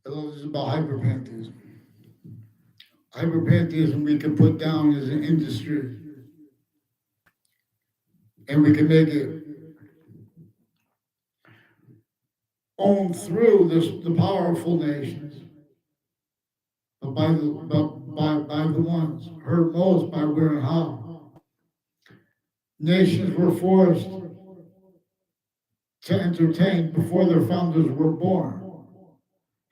Hello, this is about hyperpantheism. Hyperpantheism we can put down as an industry, and we can make it owned through the powerful nations, but by the ones hurt most by where and how. Nations were forced to entertain before their founders were born.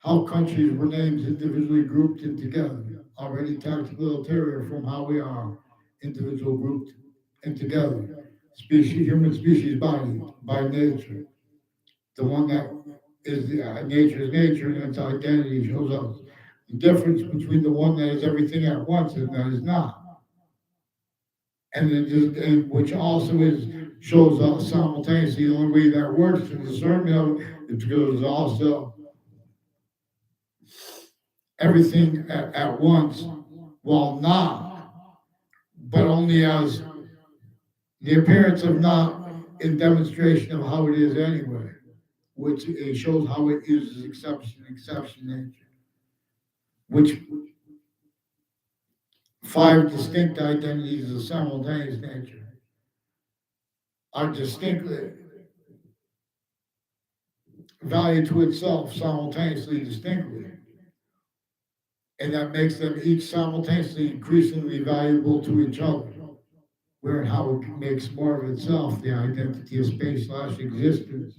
How countries were named individually grouped and together, already tactical ulterior from how we are individual grouped and together. Human species body by nature, the one that is nature's nature and its identity shows us the difference between the one that is everything at once and that is not, and which also is shows us simultaneously the only way that works to discern of it because also everything at once, while not, but only as the appearance of not in demonstration of how it is anyway, which it shows how it uses exception nature, which five distinct identities of simultaneous nature are distinctly valued to itself simultaneously distinctly, and that makes them each simultaneously increasingly valuable to each other. Where and how it makes more of itself the identity of space slash existence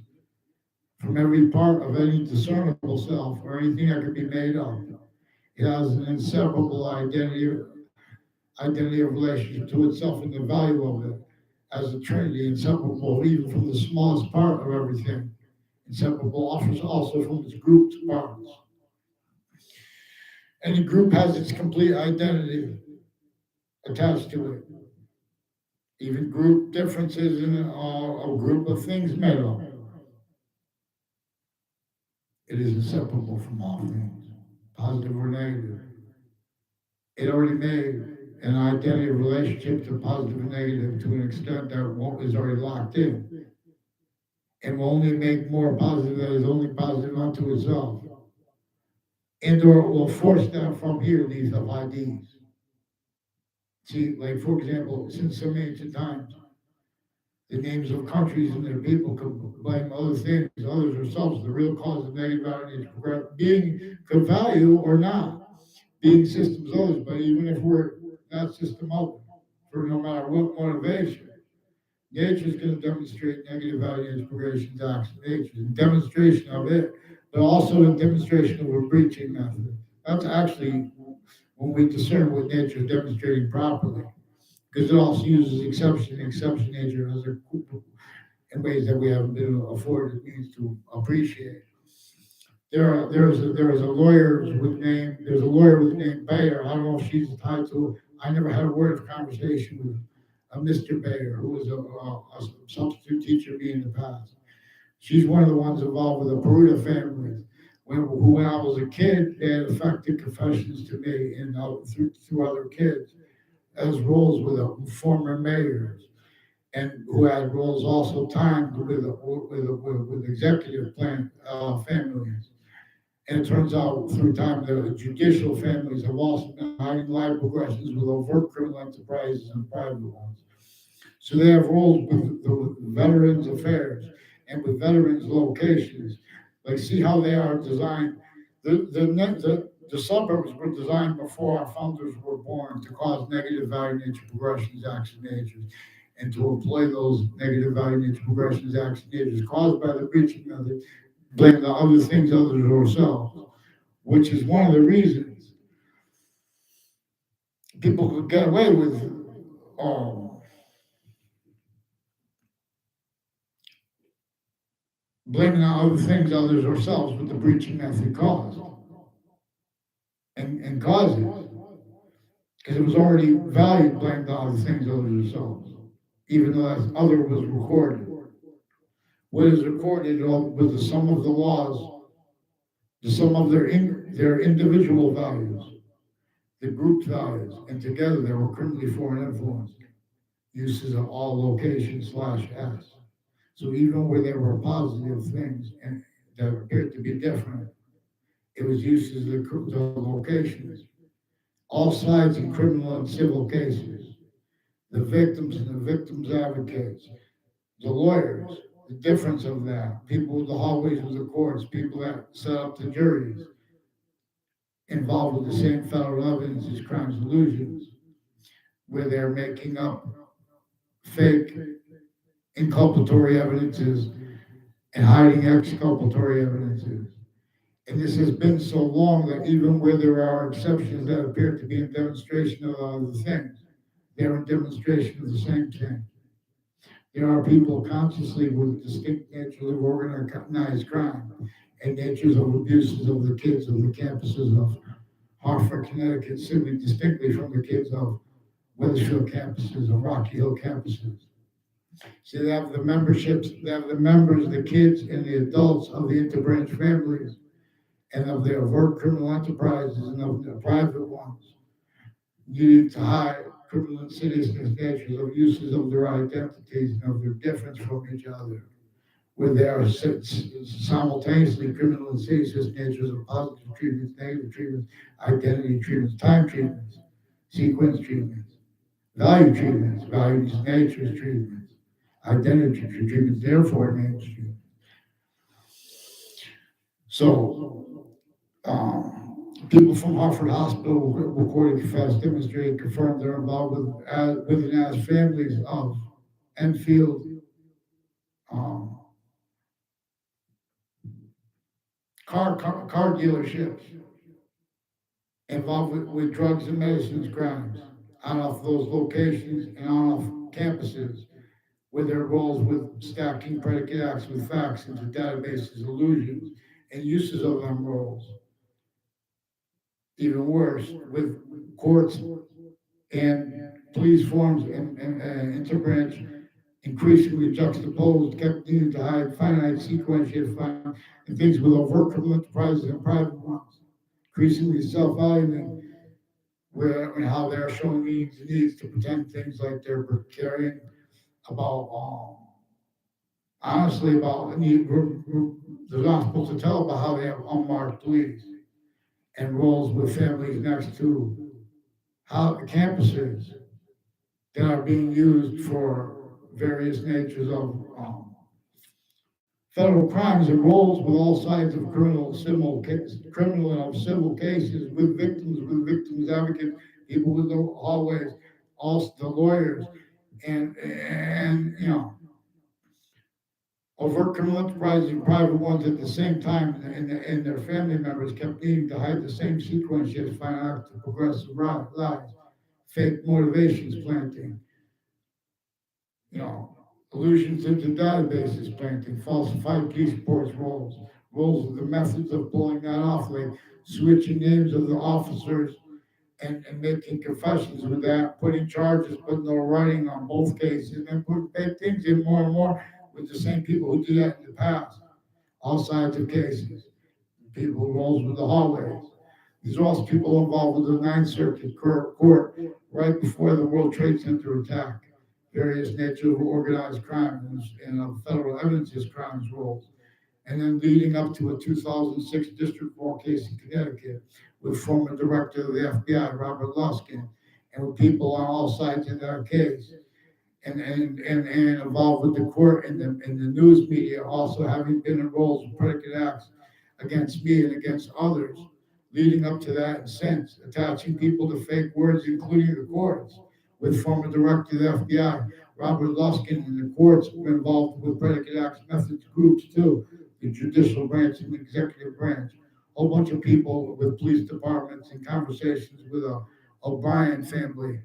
from every part of any discernible self or anything that can be made up. It has an inseparable identity of relationship to itself and the value of it as a trinity, inseparable even from the smallest part of everything. Inseparable offers also from its grouped parts. Any group has its complete identity attached to it. Even group differences in a group of things made up. It is inseparable from all things, positive or negative. It already made an identity relationship to positive and negative to an extent that is already locked in. And will only make more positive that is only positive unto itself. And or it will force them from here, these of IDs. See, like for example, since some ancient times, the names of countries and their people could blame other things, others themselves, the real cause of negative attitudes, being could value or not, being systems others, but even if we're not system open, for no matter what motivation, nature is going to demonstrate negative value inspiration to action nature, and demonstration of it, but also a demonstration of a breaching method. That's actually when we discern what nature is demonstrating properly, because it also uses exception nature as a in ways that we haven't been afforded means to appreciate. There is a lawyer with name. There's a lawyer with the name Bayer. I don't know if she's tied to. I never had a word of conversation with Mr. Bayer, who was a substitute teacher to me in the past. She's one of the ones involved with the Peruta families. When I was a kid, they had affected confessions to me and through other kids as roles with former mayors and who had roles also timed with executive plan families. And it turns out through time the judicial families have also been hiding live progressions with overt criminal enterprises and private ones. So they have roles with the veterans affairs and with veterans locations. Like see how they are designed. The suburbs were designed before our founders were born to cause negative value nature progressions, action natures, and to employ those negative value nature progressions, action natures caused by the breaching method, blame the other things others or ourselves, which is one of the reasons people could get away with um, blaming on other things others ourselves with the breaching method caused and caused it because it was already valued blamed on other things others ourselves, even though that other was recorded. What is recorded was the sum of the laws, the sum of their individual values, the group values, and together they were criminally foreign influence uses of all locations slash s. So even where there were positive things and that appeared to be different, It was used as the locations. All sides in criminal and civil cases. The victims and the victims' advocates. The lawyers. The difference of that. People with the hallways of the courts. People that set up the juries. Involved with the same federal evidence as crimes and illusions, where they're making up fake inculpatory evidences and hiding exculpatory evidences. And this has been so long that even where there are exceptions that appear to be in demonstration of other things, they're in demonstration of the same thing. There are people consciously with distinct natures of organized crime and natures of abuses of the kids of the campuses of Hartford, Connecticut, simply distinctly from the kids of Weathersfield campuses or Rocky Hill campuses. So they have the memberships, they have the members, the kids, and the adults of the interbranch families and of their overt criminal enterprises and of the private ones, needing to hide criminal insidiousness natures of uses of their identities and of their difference from each other, where they are simultaneously criminal insidious natures of positive treatments, negative treatments, identity treatments, time treatments, sequence treatments, value treatments, values natures treatments, identity treatments, therefore names treatments. So, people from Hartford Hospital recorded, confessed, demonstrated, confirmed they're involved with and as families of Enfield um, car dealerships involved with drugs and medicines crimes on off those locations and on off campuses with their roles with stacking predicate acts with facts into databases, illusions, and uses of them roles. Even worse, with courts and police forms and interbranch increasingly juxtaposed, kept needing to hide finite sequential and things with overt criminal enterprises and private ones, increasingly self-valuing where and how they're showing needs to pretend things like they're caring about honestly about they're not supposed to tell about how they have unmarked police and roles with families next to how campuses that are being used for various natures of federal crimes and roles with all sides of criminal and civil cases with victims advocates, people with the hallways, also the lawyers, and overt criminal enterprises and private ones at the same time, and their family members kept needing to hide the same sequence yet find out to progressive lies, fake motivations planting, you know, allusions into databases planting, falsified police reports roles of the methods of pulling that off, like switching names of the officers and making confessions with that, putting charges but no writing on both cases, and put big things in more and more with the same people who did that in the past, all sides of cases, people who rolls with the hallways. These are also people involved with the Ninth Circuit Court right before the World Trade Center attack. Various nature of organized crime and of federal evidences crimes roles. And then leading up to a 2006 district court case in Connecticut with former director of the FBI, Robert Luskin, and with people on all sides of that case and involved with the court and the news media, also having been in roles of predicate acts against me and against others, leading up to that and since, attaching people to fake words, including the courts, with former director of the FBI, Robert Luskin, and the courts were involved with predicate acts methods groups too, the judicial branch and the executive branch. A whole bunch of people with police departments and conversations with a O'Brien family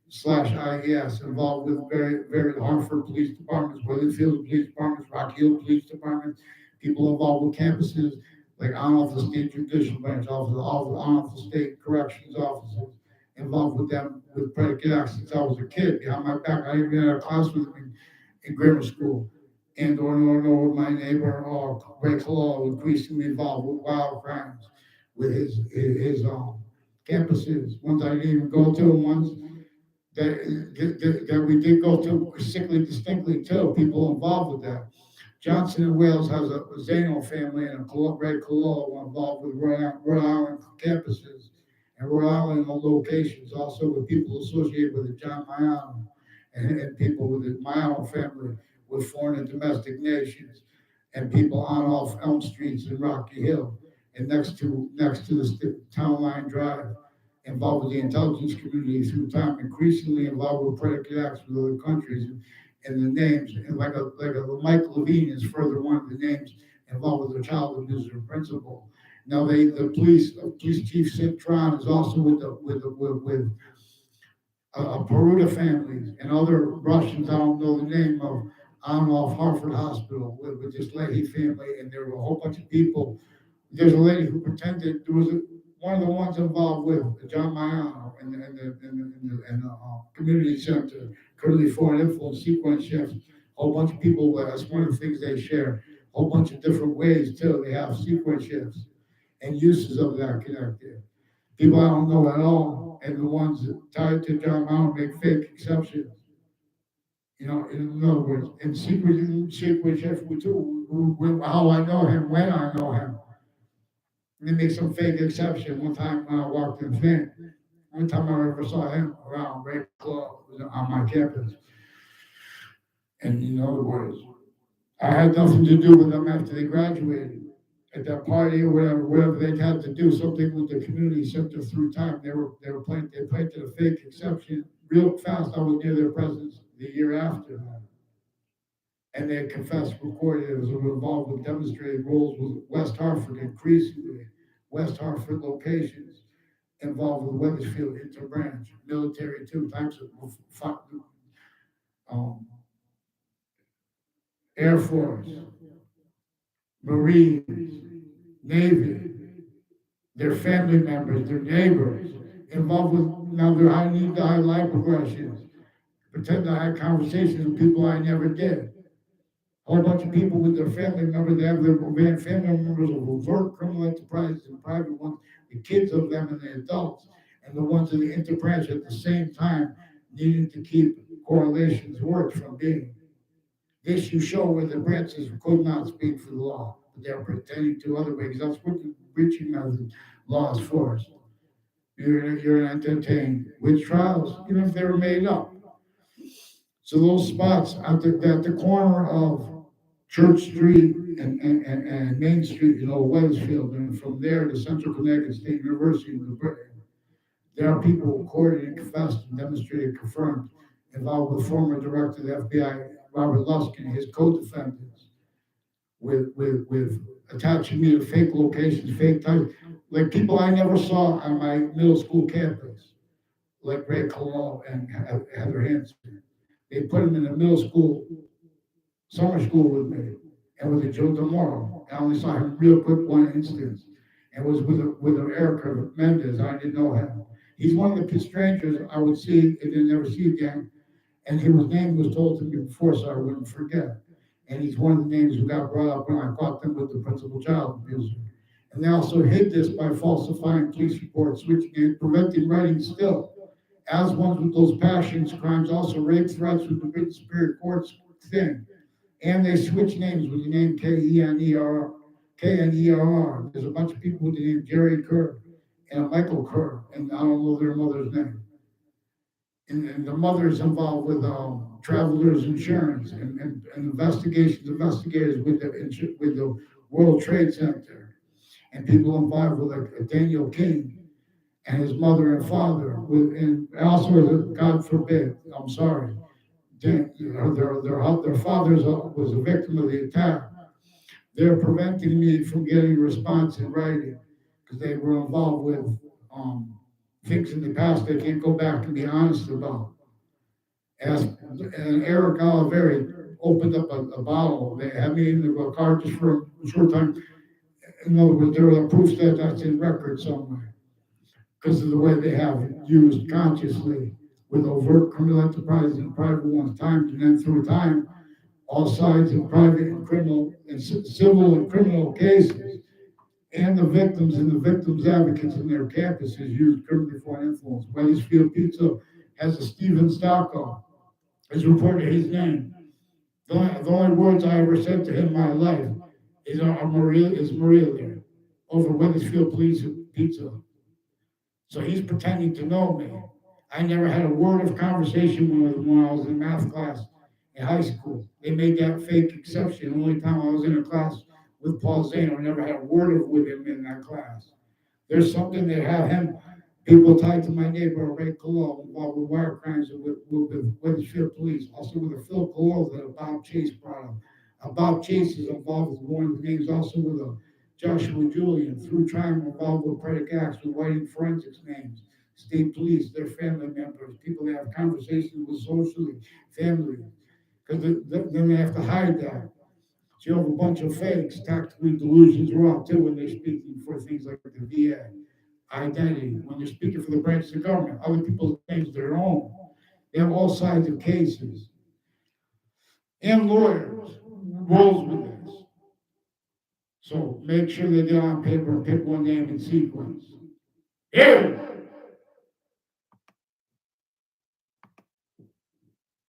slash IES involved with very Hartford police departments, Weatherfield police departments, Rock Hill police departments, people involved with campuses like on off the state judicial branch, on off the state corrections offices, involved with them with predicate acts since I was a kid. Behind my back, I even had a class with them in grammar school. And or my neighbor or Ray Colo increasingly involved with wild crimes with his campuses, ones I didn't even go to, and ones that we did go to sickly distinctly too, people involved with that. Johnson and Wales has a Zano family and a Red Cololo involved with Rhode Island campuses and Rhode Island locations, also with people associated with the John Mayano and people with the Mayano family with foreign and domestic nations and people on off Elm Streets in Rocky Hill and next to the town line drive involved with the intelligence community through time, increasingly involved with predicate acts with other countries and the names, and like a Mike Levine is further one of the names involved with the child abuser principal. Now the police chief Citron is also with Peruta families and other Russians I don't know the name of on off Hartford Hospital with this lady family, and there were a whole bunch of people. There's a lady who pretended there was one of the ones involved with John Mayano and the community center, currently foreign influence sequence shifts. A whole bunch of people. That's one of the things they share. A whole bunch of different ways too. They have sequence shifts and uses of that connected. People I don't know at all, and the ones that tied to John Mayano make fake exceptions. In other words, in secret shift too. How I know him, when I know him. They make some fake exception. One time when I walked in Flint, one time I ever saw him around Red Club on my campus. And in other words, I had nothing to do with them after they graduated. At that party or whatever they had to do something with the community center through time. They planted a fake exception real fast. I was near their presence the year after that. And they confessed, recorded it was involved with demonstrated roles with West Hartford, increasingly West Hartford locations involved with Weathersfield interbranch, military too, types of um, Air Force, Marines, Navy, their family members, their neighbors, involved with now their high life progressions. Pretend I had conversations with people I never did. A whole bunch of people with their family members, they have their family members of overt criminal enterprises and private ones, the kids of them and the adults, and the ones in the interbranch at the same time needing to keep correlations work from being. This you show where the branches could not speak for the law, but they're pretending to other ways. That's what the breaching of the law is for. You're entertained with trials, even if they were made up. So those spots at the corner of Church Street and Main Street, Weathersfield, and from there to Central Connecticut State University in Britain, there are people recorded and confessed and demonstrated, confirmed, involved with former director of the FBI, Robert Luskin, and his co-defendants, with attaching me to fake locations, fake times, like people I never saw on my middle school campus, like Ray Colon and Heather Hansen. They put him in the middle school, summer school with me, and with the Joe DeMoro. I only saw him real quick one instance, and was with Erica Mendez. I didn't know him. He's one of the strangers I would see and then never see again, and his name was told to me before, so I wouldn't forget. And he's one of the names who got brought up when I caught them with the principal child abuser. And they also hid this by falsifying police reports, switching and preventing writing still. As ones with those passions crimes, also rape threats with the British Superior Court's thing. And they switch names with the name K-N-E-R-R. There's a bunch of people with the name Jerry Kerr and Michael Kerr, and I don't know their mother's name. And the mother's involved with Travelers Insurance and investigators with the World Trade Center, and people involved with like Daniel King and his mother and father, and also, God forbid, I'm sorry, their father was a victim of the attack. They're preventing me from getting a response in writing because they were involved with things in the past they can't go back and be honest about. And Eric Oliveri opened up a bottle. They had me in the car just for a short time. In other words, there are proofs that that's in record somewhere because of the way they have used consciously with overt criminal enterprises and private ones timed, and then through time, all sides of private and criminal and civil and criminal cases, and the victims and the victims advocates in their campuses used criminally foreign influence. Weathersfield Pizza has a Stephen Stocko. It's reported his name. The only words I ever said to him in my life is Maria there over Weathersfield Pizza. So he's pretending to know me. I never had a word of conversation with him when I was in math class in high school. They made that fake exception. The only time I was in a class with Paul Zane, I never had a word with him in that class. There's something that have him, people tied to my neighbor, Ray Colo, involved with wire crimes and with Weathersfield Police, also with a Phil Colo that Bob Chase brought up. Bob Chase is involved with one of the names, also with a Joshua Julian, through time involved with predicate acts with whiting forensics names, state police, their family members, people that have conversations with socially, family, because then they have to hide that. So you have a bunch of fakes, tactically delusions are out too when they're speaking for things like the VA, identity, when they're speaking for the branches of government, other people's names, their own. They have all sides of cases. And lawyers rolls with this. So make sure they get on paper and pick one name in sequence. Here,